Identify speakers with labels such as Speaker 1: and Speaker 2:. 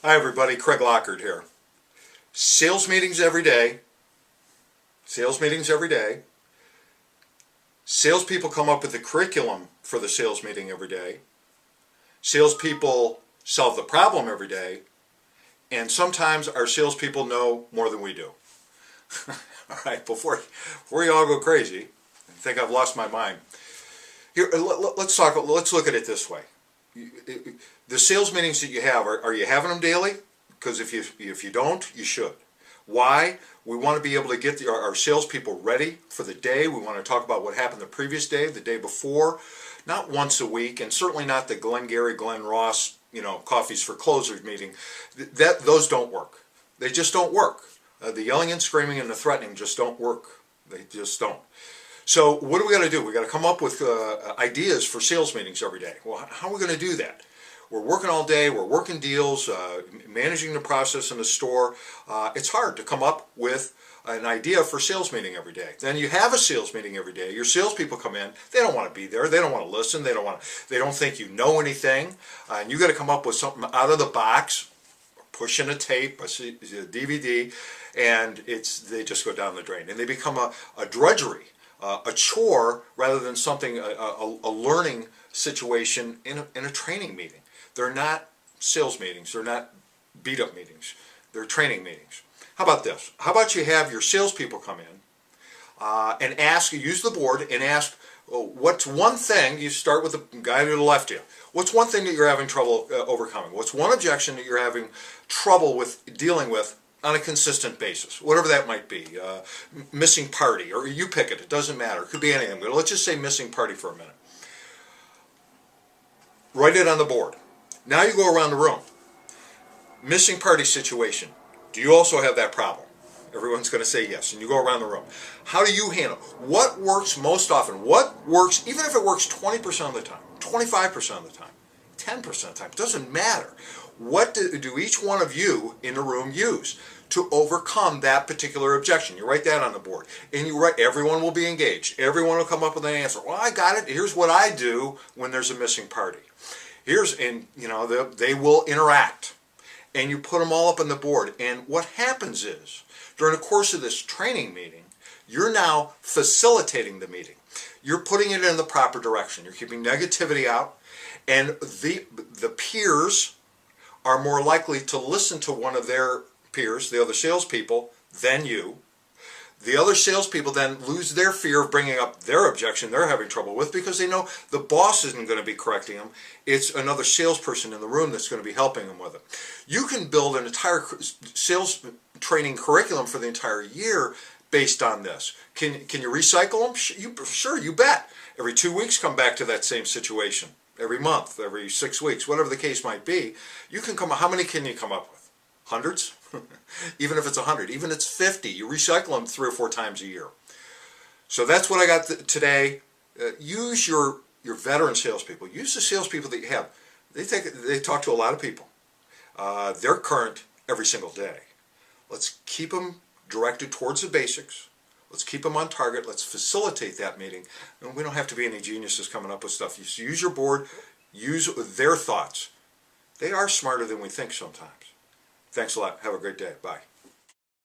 Speaker 1: Hi everybody, Craig Lockard here. Sales meetings every day. Sales meetings every day. Salespeople come up with the curriculum for the sales meeting every day. Salespeople solve the problem every day. And sometimes our salespeople know more than we do. All right, before you all go crazy, I think I've lost my mind. Here, let's look at it this way. The sales meetings that you have, are you having them daily? Because if you don't, you should. Why? We want to be able to get our salespeople ready for the day. We want to talk about what happened the previous day, the day before, not once a week, and certainly not the Glenn Gary, Glenn Ross, coffees for closers meeting. Those don't work. They just don't work. The yelling and screaming and the threatening just don't work. They just don't. So what do we got to do? We got to come up with ideas for sales meetings every day. Well, how are we going to do that? We're working all day. We're working deals, managing the process in the store. It's hard to come up with an idea for sales meeting every day. Then you have a sales meeting every day. Your salespeople come in. They don't want to be there. They don't want to listen. They don't think you know anything. And you got to come up with something out of the box. Push in a tape, a DVD, and they just go down the drain. And they become a drudgery. A chore rather than something, a learning situation in a training meeting. They're not sales meetings. They're not beat-up meetings. They're training meetings. How about this? How about you have your salespeople come in and use the board and ask, what's one thing, you start with the guy to the left here, what's one thing that you're having trouble overcoming? What's one objection that you're having trouble with dealing with on a consistent basis, whatever that might be, missing party, or you pick it, it doesn't matter, it could be anything, but let's just say missing party for a minute. Write it on the board. Now you go around the room. Missing party situation. Do you also have that problem? Everyone's going to say yes, and you go around the room. How do you handle it? What works most often? What works, even if it works 20% of the time, 25% of the time, 10% of the time, it doesn't matter. What do each one of you in the room use to overcome that particular objection? You write that on the board. And you write, everyone will be engaged. Everyone will come up with an answer. Well, I got it. Here's what I do when there's a missing party. They will interact. And you put them all up on the board. And what happens is, during the course of this training meeting, you're now facilitating the meeting. You're putting it in the proper direction. You're keeping negativity out. And the peers are more likely to listen to one of their peers, the other salespeople, than you. The other salespeople then lose their fear of bringing up their objection they're having trouble with because they know the boss isn't going to be correcting them. It's another salesperson in the room that's going to be helping them with it. You can build an entire sales training curriculum for the entire year based on this. Can you recycle them? Sure, you bet. Every 2 weeks come back to that same situation. Every month, every 6 weeks, whatever the case might be, you can how many can you come up with? Hundreds? Even if it's 100, even if it's 50, you recycle them 3 or 4 times a year. So that's what I got today. Use your veteran salespeople. Use the salespeople that you have. They talk to a lot of people. They're current every single day. Let's keep them directed towards the basics. Let's keep them on target. Let's facilitate that meeting. And we don't have to be any geniuses coming up with stuff. Just use your board. Use their thoughts. They are smarter than we think sometimes. Thanks a lot. Have a great day. Bye.